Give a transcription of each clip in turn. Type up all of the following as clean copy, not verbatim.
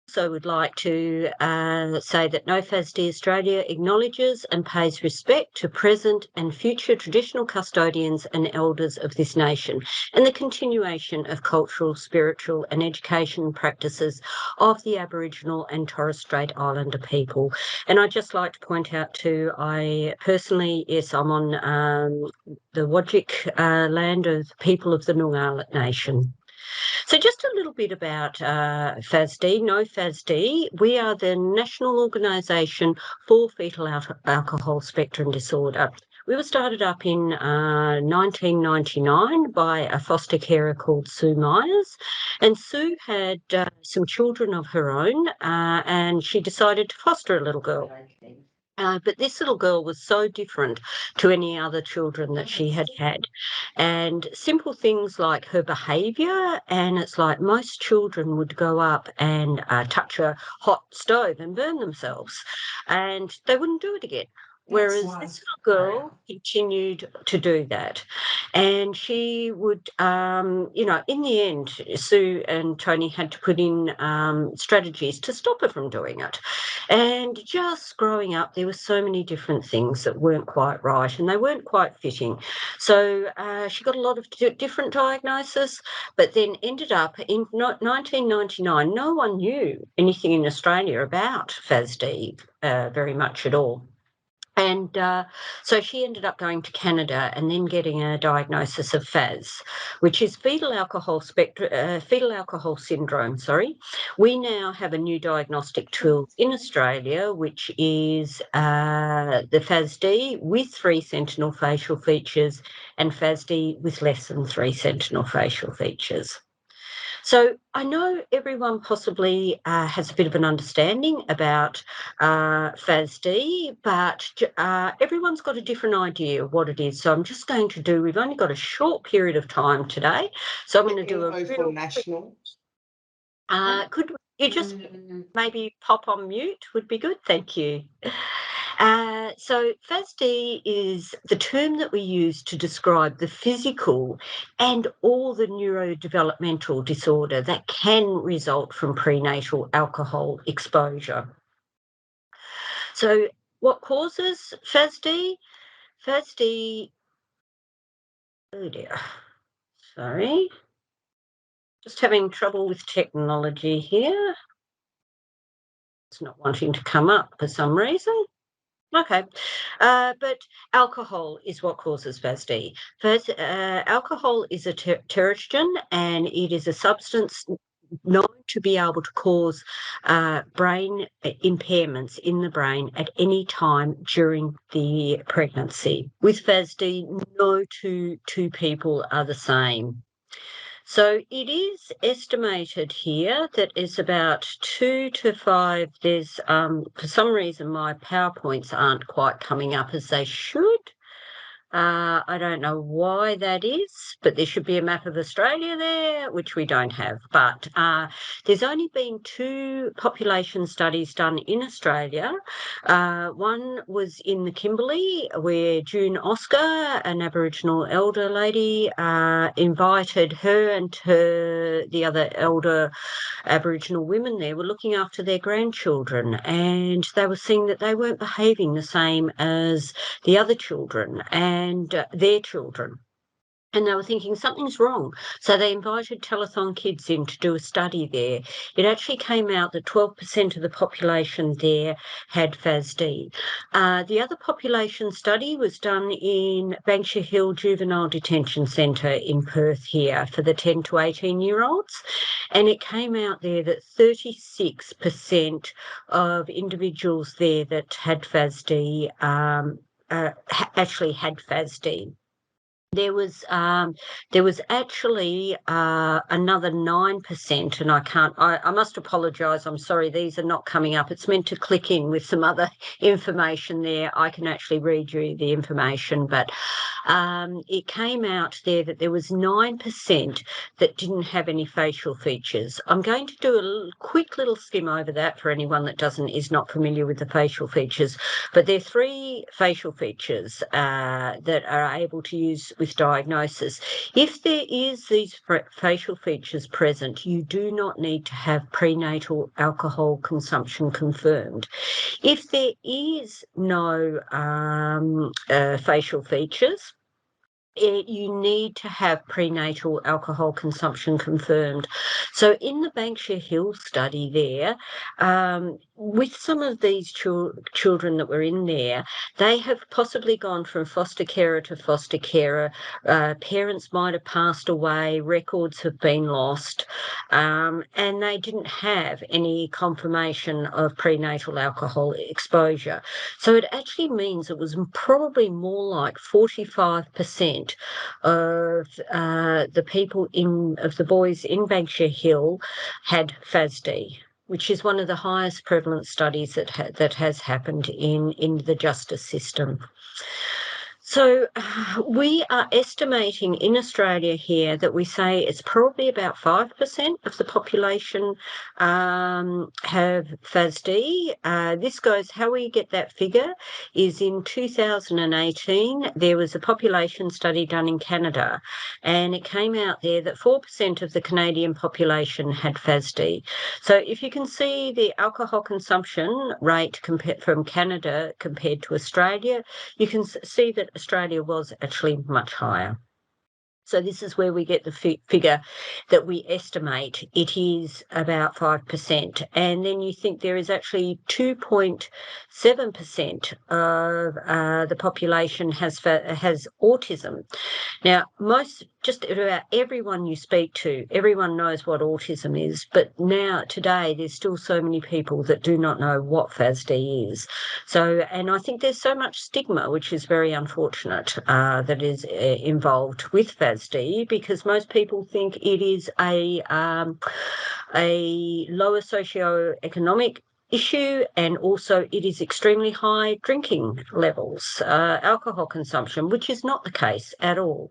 also would like to say that NOFASD Australia acknowledges and pays respect to present and future traditional custodians and elders of this nation and the continuation of cultural, spiritual and education practices of the Aboriginal and Torres Strait Islander people. And I'd just like to point out too, I personally, yes, I'm on the Wajik land of people of the Noongar Nation. So just a little bit about FASD. NOFASD, we are the National Organisation for Fetal Alcohol Spectrum Disorder. We were started up in 1999 by a foster carer called Sue Myers, and Sue had some children of her own, and she decided to foster a little girl. But this little girl was so different to any other children that she had had. And simple things like her behaviour, and it's like most children would go up and touch a hot stove and burn themselves, and they wouldn't do it again. Whereas this little girl continued to do that. And she would, in the end, Sue and Tony had to put in strategies to stop her from doing it. And just growing up, there were so many different things that weren't quite right and they weren't quite fitting. So she got a lot of different diagnoses, but then ended up in 1999. No one knew anything in Australia about FASD very much at all. And so she ended up going to Canada and then getting a diagnosis of FAS, which is fetal alcohol syndrome. We now have a new diagnostic tool in Australia, which is the FASD with 3 sentinel facial features and FASD with less than 3 sentinel facial features. So I know everyone possibly has a bit of an understanding about FASD, but everyone's got a different idea of what it is. So I'm just going to do, we've only got a short period of time today, so I'm going to do a real national. Could you just maybe pop on mute? Would be good, thank you. So FASD is the term that we use to describe the physical and all the neurodevelopmental disorder that can result from prenatal alcohol exposure. So what causes FASD? FASD, oh dear, sorry, just having trouble with technology here. It's not wanting to come up for some reason. Okay, but alcohol is what causes FASD. Alcohol is a teratogen, and it is a substance known to be able to cause brain impairments in the brain at any time during the pregnancy. With FASD, no two people are the same. So it is estimated here that it's about 2 to 5. There's, for some reason, my PowerPoints aren't quite coming up as they should. I don't know why that is, but there should be a map of Australia there, which we don't have. But there's only been 2 population studies done in Australia. One was in the Kimberley, where June Oscar, an Aboriginal elder lady, invited her and the other elder Aboriginal women there were looking after their grandchildren, and they were seeing that they weren't behaving the same as the other children and their children. And they were thinking something's wrong. So they invited Telethon Kids in to do a study there. It actually came out that 12% of the population there had FASD. The other population study was done in Banksia Hill Juvenile Detention Centre in Perth here for the 10 to 18-year-olds. And it came out there that 36% of individuals there that had FASD actually had FASD. There was actually another 9%, and I must apologise, I'm sorry, these are not coming up. It's meant to click in with some other information there. I can actually read you the information, but it came out there that there was 9% that didn't have any facial features. I'm going to do a quick little skim over that for anyone that is not familiar with the facial features, but there are 3 facial features that are able to use with diagnosis. If there is these facial features present, you do not need to have prenatal alcohol consumption confirmed. If there is no facial features, you need to have prenatal alcohol consumption confirmed. So in the Banksia Hill study there, with some of these children that were in there, they have possibly gone from foster carer to foster carer. Parents might have passed away, records have been lost, and they didn't have any confirmation of prenatal alcohol exposure. So it actually means it was probably more like 45% of the boys in Banksia Hill had FASD, which is one of the highest prevalent studies that has happened in the justice system. So we are estimating in Australia here that we say it's probably about 5% of the population have FASD. This goes, how we get that figure is in 2018, there was a population study done in Canada, and it came out there that 4% of the Canadian population had FASD. So if you can see the alcohol consumption rate from Canada compared to Australia, you can see that Australia was actually much higher. So this is where we get the figure that we estimate it is about 5%. And then you think there is actually 2.7% of the population has autism. Now, just about everyone you speak to, everyone knows what autism is, but now today there's still so many people that do not know what FASD is. So, and I think there's so much stigma, which is very unfortunate, that is involved with FASD, because most people think it is a lower socioeconomic issue, and also it is extremely high drinking levels, alcohol consumption, which is not the case at all.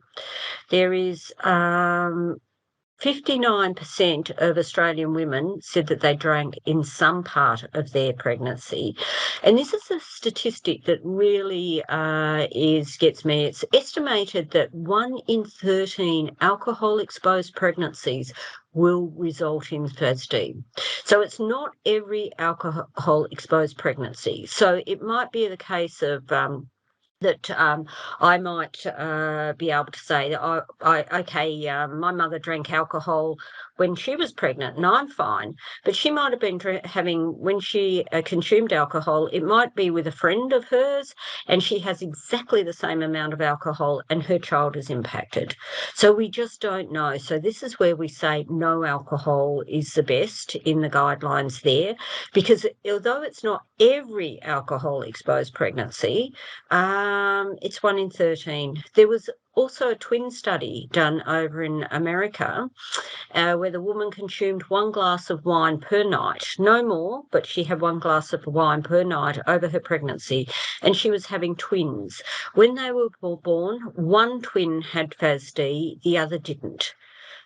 There is 59% of Australian women said that they drank in some part of their pregnancy. And this is a statistic that really gets me. It's estimated that 1 in 13 alcohol-exposed pregnancies will result in FASD. So it's not every alcohol-exposed pregnancy. So it might be the case of that I might be able to say that my mother drank alcohol when she was pregnant and I'm fine, but she might have been when she consumed alcohol, it might be with a friend of hers, and she has exactly the same amount of alcohol and her child is impacted. So we just don't know. So this is where we say no alcohol is the best in the guidelines there, because although it's not every alcohol exposed pregnancy, it's 1 in 13. There was also a twin study done over in America where the woman consumed 1 glass of wine per night, no more, but she had 1 glass of wine per night over her pregnancy, and she was having twins. When they were born, one twin had FASD, the other didn't.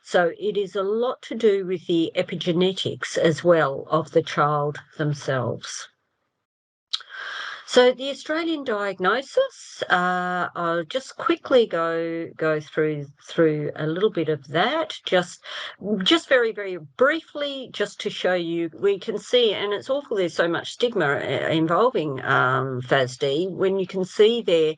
So it is a lot to do with the epigenetics as well of the child themselves. So the Australian diagnosis, I'll just quickly go through a little bit of that, just very, very briefly, just to show you. We can see, and it's awful, there's so much stigma involving FASD, when you can see there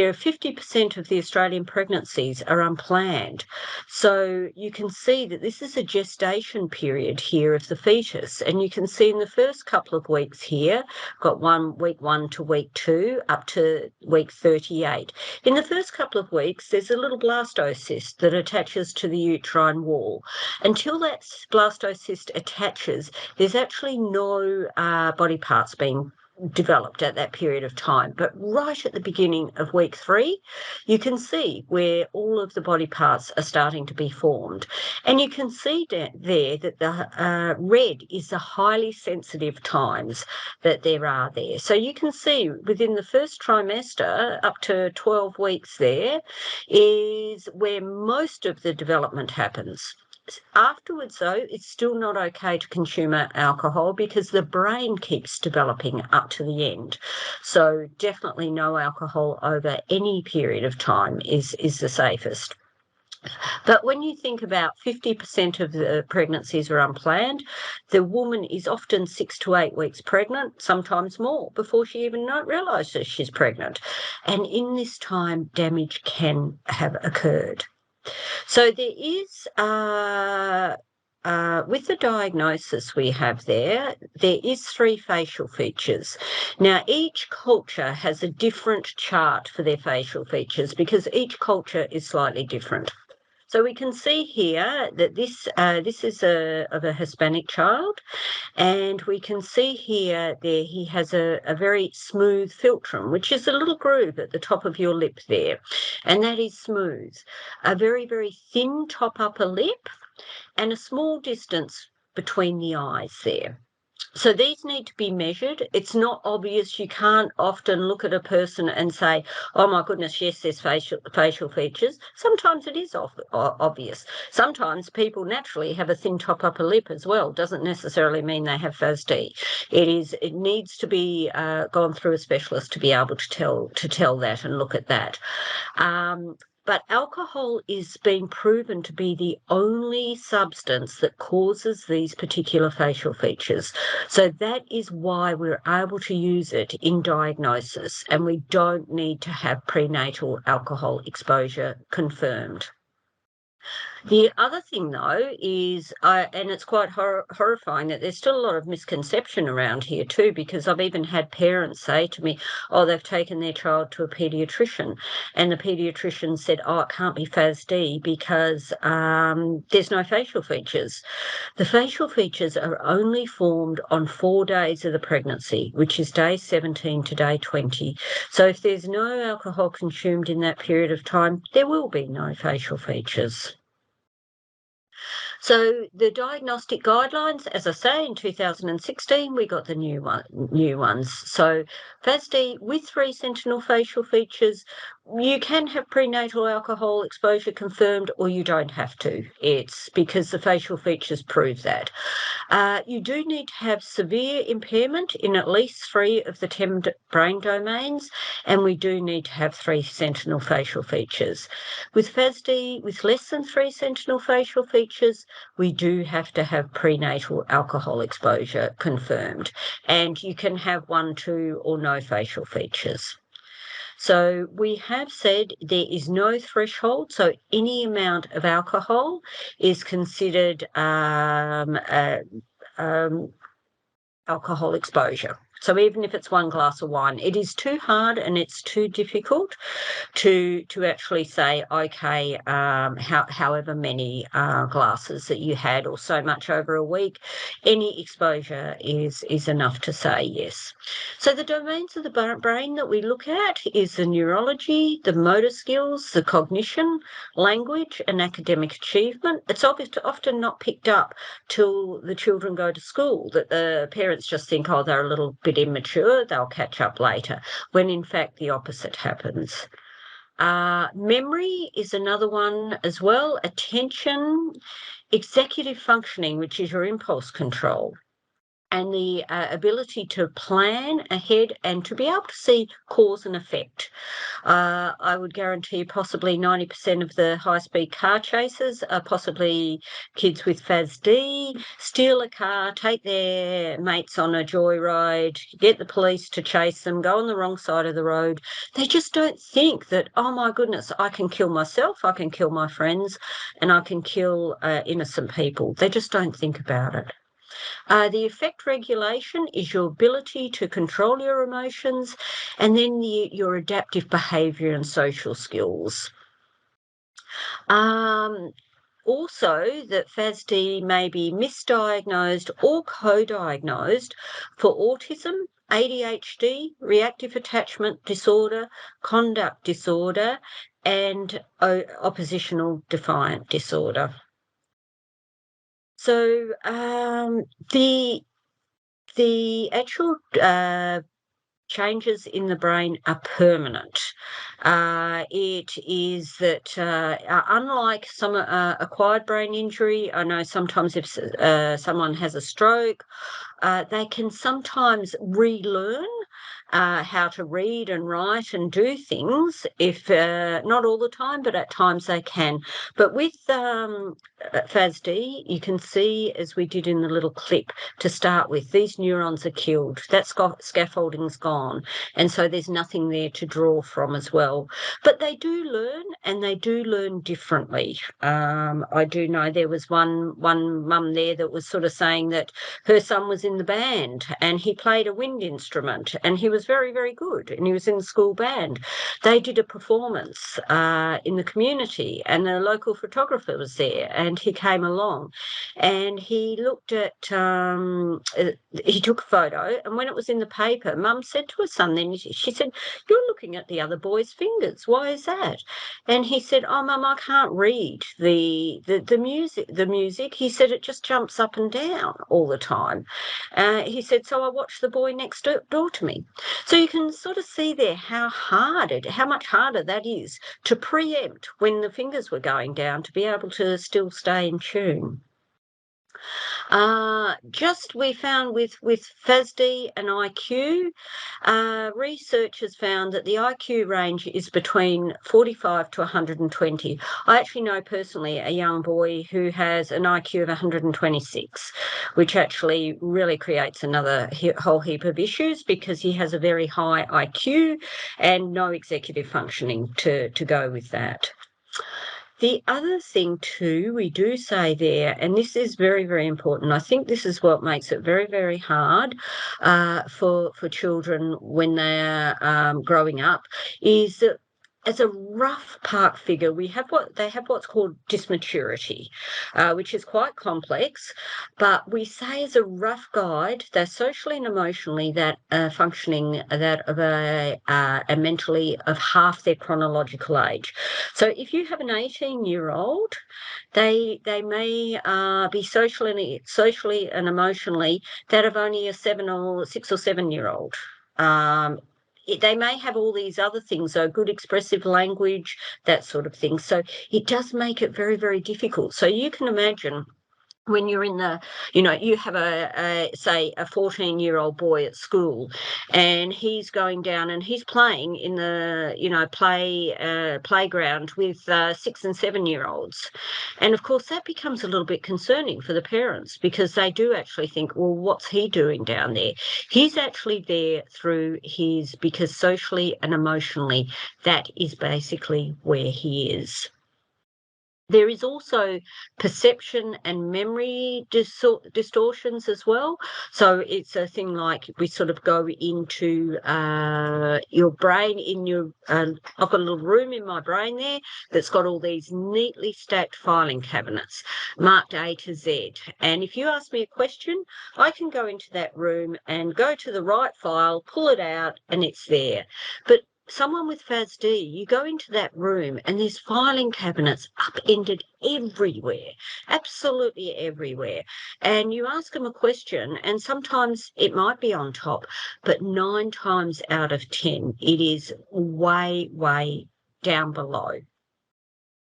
are 50% of the Australian pregnancies are unplanned. So you can see that this is a gestation period here of the fetus, and you can see in the first couple of weeks here, got week 1 to week 2 up to week 38. In the first couple of weeks, there's a little blastocyst that attaches to the uterine wall. Until that blastocyst attaches, there's actually no body parts being developed at that period of time. But right at the beginning of week 3, you can see where all of the body parts are starting to be formed. And you can see there that the red is the highly sensitive times that there are there. So you can see within the first trimester, up to 12 weeks there, is where most of the development happens. Afterwards, though, it's still not okay to consume alcohol because the brain keeps developing up to the end. So definitely no alcohol over any period of time is the safest. But when you think about 50% of the pregnancies are unplanned, the woman is often 6 to 8 weeks pregnant, sometimes more, before she even realises she's pregnant. And in this time, damage can have occurred. So there is, with the diagnosis we have there is 3 facial features. Now, each culture has a different chart for their facial features because each culture is slightly different. So we can see here that this is of a Hispanic child, and we can see here there he has a very smooth philtrum, which is a little groove at the top of your lip there, and that is smooth. A very, very thin top upper lip and a small distance between the eyes there. So these need to be measured. It's not obvious. You can't often look at a person and say, oh my goodness, yes, there's facial features. Sometimes it is obvious. Sometimes people naturally have a thin top upper lip as well. Doesn't necessarily mean they have FASD. It needs to be gone through a specialist to be able to tell that and look at that. But alcohol is being proven to be the only substance that causes these particular facial features. So that is why we're able to use it in diagnosis, and we don't need to have prenatal alcohol exposure confirmed. The other thing, though, is, and it's quite horrifying that there's still a lot of misconception around here too, because I've even had parents say to me, oh, they've taken their child to a paediatrician, and the paediatrician said, oh, it can't be FASD because there's no facial features. The facial features are only formed on 4 days of the pregnancy, which is day 17 to day 20. So if there's no alcohol consumed in that period of time, there will be no facial features. So the diagnostic guidelines, as I say, in 2016, we got the new ones. So FASD with 3 sentinel facial features, you can have prenatal alcohol exposure confirmed or you don't have to. It's because the facial features prove that. You do need to have severe impairment in at least 3 of the 10 brain domains, and we do need to have 3 sentinel facial features. With FASD, with less than 3 sentinel facial features, we do have to have prenatal alcohol exposure confirmed, and you can have 1, 2, or no facial features. So we have said there is no threshold, so any amount of alcohol is considered alcohol exposure. So even if it's 1 glass of wine, it is too hard and it's too difficult to actually say, okay, however many glasses that you had or so much over a week, any exposure is enough to say yes. So the domains of the brain that we look at is the neurology, the motor skills, the cognition, language and academic achievement. It's often not picked up till the children go to school, that the parents just think, oh, they're a little bit immature, they'll catch up later, when in fact the opposite happens. Memory is another one as well. Attention, executive functioning, which is your impulse control, and the ability to plan ahead and to be able to see cause and effect. I would guarantee possibly 90% of the high-speed car chasers are possibly kids with FASD, steal a car, take their mates on a joyride, get the police to chase them, go on the wrong side of the road. They just don't think that, oh my goodness, I can kill myself, I can kill my friends, and I can kill innocent people. They just don't think about it. The effect regulation is your ability to control your emotions, and then your adaptive behaviour and social skills. Also, that FASD may be misdiagnosed or co-diagnosed for autism, ADHD, reactive attachment disorder, conduct disorder, and oppositional defiant disorder. So the actual changes in the brain are permanent. It is that, unlike some acquired brain injury, I know sometimes if someone has a stroke, they can sometimes relearn how to read and write and do things, if not all the time, but at times they can. But with FASD, you can see, as we did in the little clip to start with, these neurons are killed. That scaffolding's gone. And so there's nothing there to draw from as well. But they do learn, and they do learn differently. I do know there was one mum there that was sort of saying that her son was in the band and he played a wind instrument and he was very, very good, and he was in the school band. They did a performance in the community, and the local photographer was there, and he came along and he looked at, he took a photo, and when it was in the paper, Mum said to her son then, she said, "You're looking at the other boy's fingers. Why is that?" And he said, "Oh, Mum, I can't read the music. He said it just jumps up and down all the time. He said, "So I watched the boy next door to me." So you can sort of see there how much harder that is to preempt when the fingers were going down, to be able to still stay in tune. Just we found with FASD and IQ, researchers found that the IQ range is between 45 to 120. I actually know personally a young boy who has an IQ of 126, which actually really creates another whole heap of issues, because he has a very high IQ and no executive functioning to go with that. The other thing too, we do say there, and this is very, very important, I think this is what makes it very, very hard for children when they're growing up, is that as a rough park figure, they have what's called dysmaturity, which is quite complex, but we say as a rough guide, they're socially and emotionally functioning and mentally of half their chronological age. So if you have an 18-year-old, they may be socially and emotionally that of only a 6 or 7-year-old. They may have all these other things, so good expressive language, that sort of thing. So it does make it very, very difficult. So you can imagine when you're in you have say a 14-year-old boy at school, and he's going down and he's playing in the, playground with 6 and 7-year-olds. And of course that becomes a little bit concerning for the parents, because they do actually think, well, what's he doing down there? He's actually there because socially and emotionally, that is basically where he is. There is also perception and memory distortions as well. So it's a thing like we sort of go into your brain I've got a little room in my brain there that's got all these neatly stacked filing cabinets marked A to Z. And if you ask me a question, I can go into that room and go to the right file, pull it out, and it's there. But someone with FASD, you go into that room and there's filing cabinets upended everywhere, absolutely everywhere. And you ask them a question and sometimes it might be on top, but 9 times out of 10, it is way, way down below.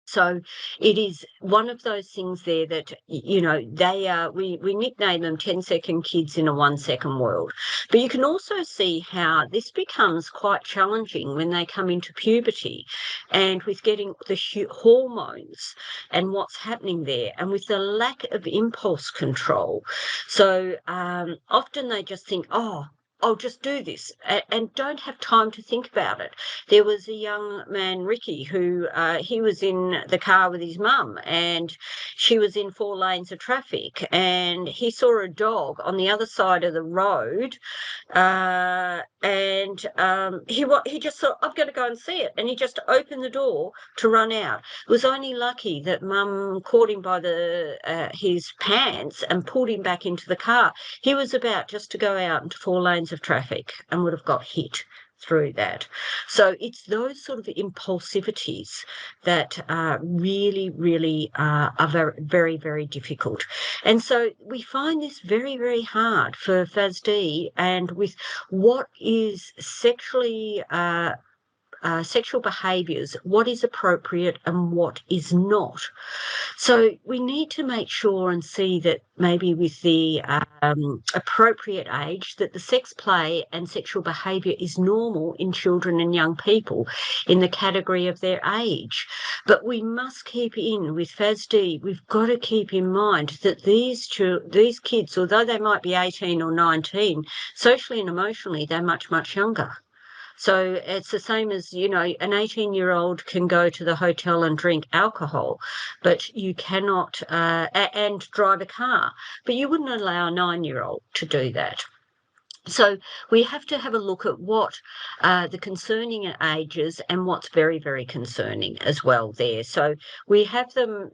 So it is one of those things there that, they are, we nickname them 10-second kids in a 1-second world. But you can also see how this becomes quite challenging when they come into puberty, and with getting the hormones and what's happening there, and with the lack of impulse control. So often they just think, oh, I'll just do this, and don't have time to think about it. There was a young man, Ricky, who he was in the car with his mum, and she was in 4 lanes of traffic, and he saw a dog on the other side of the road, and he just thought, I'm going to go and see it, and he just opened the door to run out. It was only lucky that Mum caught him by his pants and pulled him back into the car. He was about just to go out into 4 lanes of traffic and would have got hit through that. So it's those sort of impulsivities that really, really are very, very, very difficult. And so we find this very, very hard for FASD, and with what is sexual behaviours, what is appropriate and what is not. So we need to make sure and see that maybe with the appropriate age, that the sex play and sexual behaviour is normal in children and young people in the category of their age. But we must keep in with FASD, we've got to keep in mind that these kids, although they might be 18 or 19, socially and emotionally, they're much, much younger. So it's the same as, an 18-year-old can go to the hotel and drink alcohol, but you cannot, and drive a car, but you wouldn't allow a 9-year-old to do that. So we have to have a look at what the concerning ages and what's very, very concerning as well there. So we have them,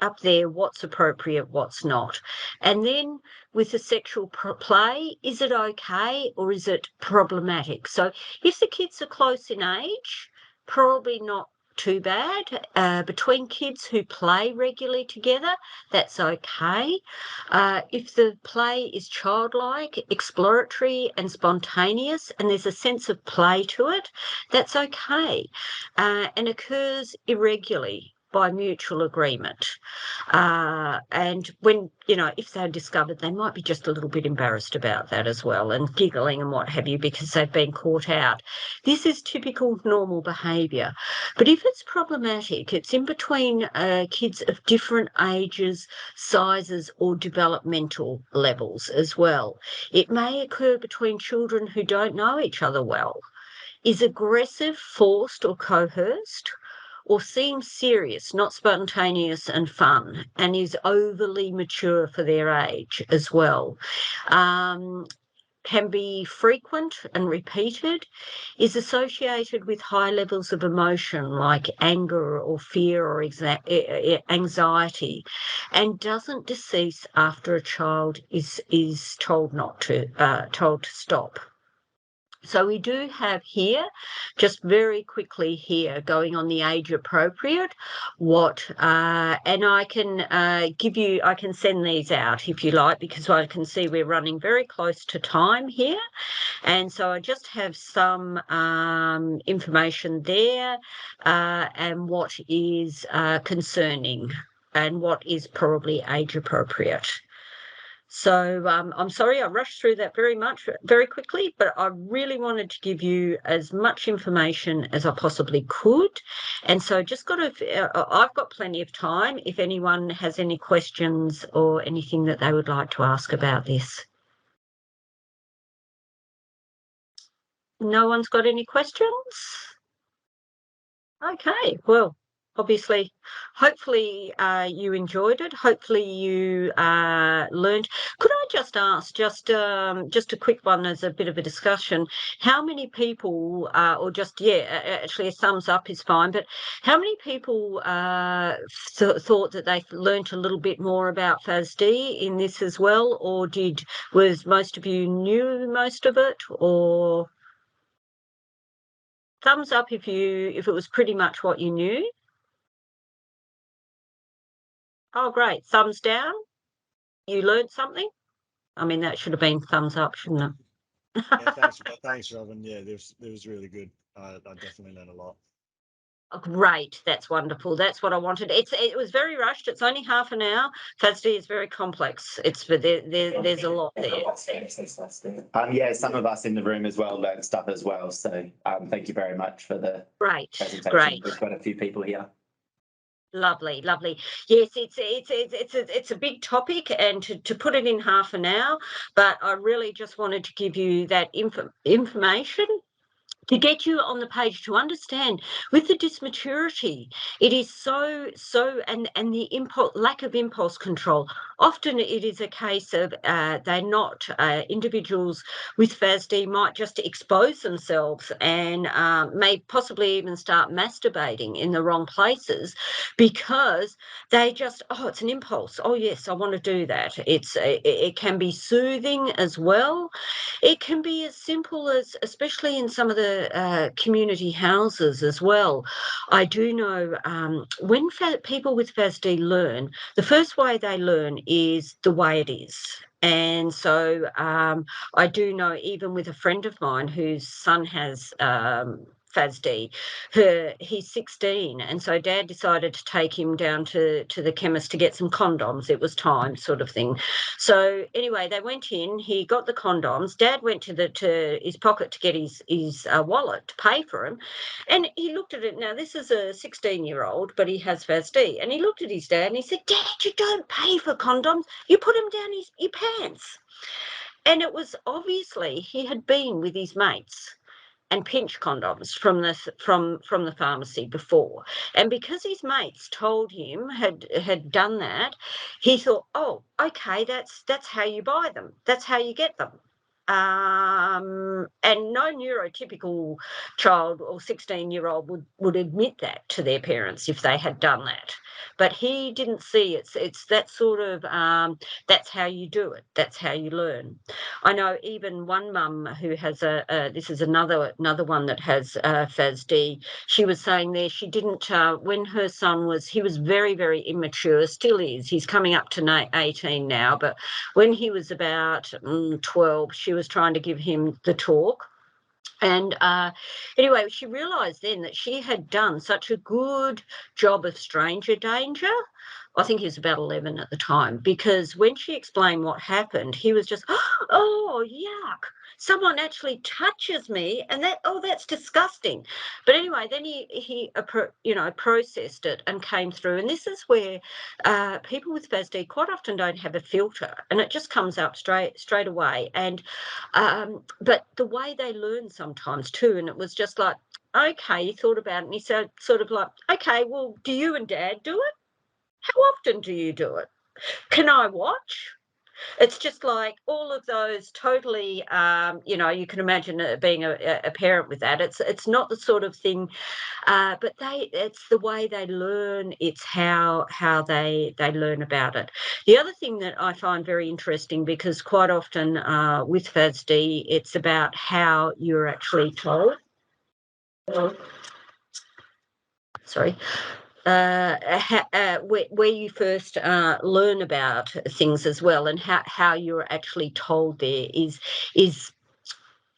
up there, what's appropriate, what's not. And then with the sexual play, is it okay or is it problematic? So if the kids are close in age, probably not too bad. Between kids who play regularly together, that's okay. If the play is childlike, exploratory and spontaneous, and there's a sense of play to it, that's okay, and occurs irregularly by mutual agreement. And when, if they're discovered, they might be just a little bit embarrassed about that as well, and giggling and what have you, because they've been caught out. This is typical normal behaviour. But if it's problematic, it's in between kids of different ages, sizes or developmental levels as well. It may occur between children who don't know each other well, is aggressive, forced or coerced, or seems serious, not spontaneous and fun, and is overly mature for their age as well. Can be frequent and repeated, is associated with high levels of emotion like anger or fear or anxiety, and doesn't cease after a child is told told to stop. So we do have here, just very quickly here, going on the age appropriate, and I can I can send these out if you like, because I can see we're running very close to time here. And so I just have some information there, and what is concerning and what is probably age appropriate. So I'm sorry I rushed through that very quickly, but I really wanted to give you as much information as I possibly could. And so I've got plenty of time if anyone has any questions or anything that they would like to ask about this. No one's got any questions? Okay, well, obviously, hopefully you enjoyed it. Hopefully you learned. Could I just ask, just a quick one as a bit of a discussion, how many people, actually a thumbs up is fine, but how many people thought that they learnt a little bit more about FASD in this as well, or was most of you knew most of it, or... Thumbs up if it was pretty much what you knew. Oh, great. Thumbs down. You learned something. I mean, that should have been thumbs up, shouldn't it? Yeah, thanks, Robin. Yeah, it was really good. I definitely learned a lot. Oh, great. That's wonderful. That's what I wanted. It was very rushed. It's only half an hour. FASD is very complex. There's a lot there. Yeah, some of us in the room as well learned stuff as well. So thank you very much for the presentation. Great. We've got a few people here. Lovely. Yes, it's a big topic, and to put it in half an hour, but I really just wanted to give you that information to get you on the page to understand with the dysmaturity, it is so, and the lack of impulse control often it is a case of they're not individuals with FASD might just expose themselves and may possibly even start masturbating in the wrong places because they just, it's an impulse. Oh yes, I want to do that. It can be soothing as well. It can be as simple as, especially in some of the community houses as well. I do know when people with FASD learn, the first way they learn is the way it is. And so I do know, even with a friend of mine whose son has FASD, he's 16, and so Dad decided to take him down to the chemist to get some condoms. It was time, sort of thing. So anyway, they went in, he got the condoms. Dad went to his pocket to get his wallet to pay for him, and he looked at it. Now, this is a 16-year-old, but he has FASD, and he looked at his dad and he said, "Dad, you don't pay for condoms. You put them down your pants." And it was obviously he had been with his mates and pinch condoms from the pharmacy before, and because his mates told him had done that, he thought, oh, okay, that's how you buy them, that's how you get them. And no neurotypical child or 16-year-old would admit that to their parents if they had done that. But he didn't see it's that sort of that's how you do it, that's how you learn. I know even one mum who has this is another one that has FASD. She was saying there she didn't when her son he was very, very immature, still is. He's coming up to 18 now, but when he was about 12, she was trying to give him the talk. And anyway, she realised then that she had done such a good job of stranger danger. I think he was about 11 at the time, because when she explained what happened, he was just, oh, yuck. Someone actually touches me, and that's disgusting. But anyway, then he processed it and came through. And this is where people with FASD quite often don't have a filter, and it just comes out straight away. And but the way they learn sometimes too, and it was just like, okay, he thought about it, and he said, sort of like, okay, well, do you and Dad do it? How often do you do it? Can I watch? It's just like all of those totally, you can imagine being a parent with that. It's not the sort of thing, but it's the way they learn. It's how they learn about it. The other thing that I find very interesting, because quite often with FASD, it's about how you're actually told. Sorry. Where you first learn about things as well, and how you're actually told there is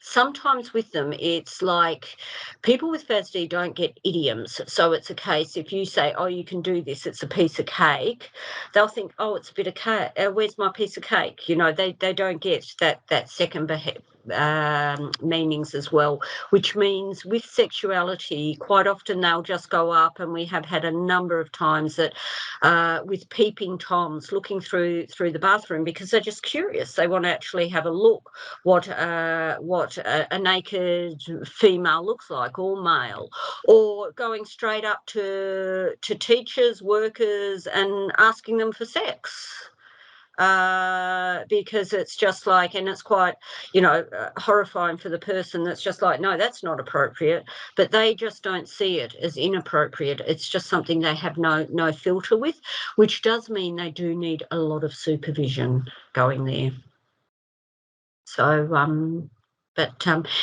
sometimes with them, it's like people with FASD don't get idioms. So it's a case, if you say, oh, you can do this, it's a piece of cake, they'll think, oh, it's a bit of cake. Where's my piece of cake? They don't get that second meanings as well, which means with sexuality, quite often they'll just go up, and we have had a number of times that with peeping toms, looking through the bathroom, because they're just curious. They want to actually have a look what a naked female looks like, or male, or going straight up to teachers, workers, and asking them for sex. Because it's just like, and it's quite, horrifying for the person that's just like, no, that's not appropriate, but they just don't see it as inappropriate. It's just something they have no filter with, which does mean they do need a lot of supervision going there. So,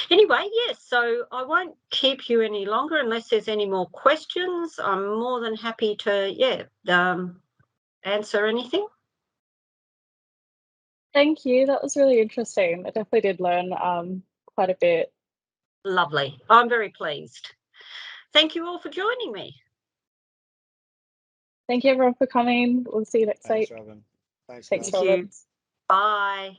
anyway, yes, so I won't keep you any longer unless there's any more questions. I'm more than happy to, answer anything. Thank you. That was really interesting. I definitely did learn quite a bit. Lovely. I'm very pleased. Thank you all for joining me. Thank you everyone for coming. We'll see you next week. Thanks, Robin. Thanks, Robin. Robin. Bye.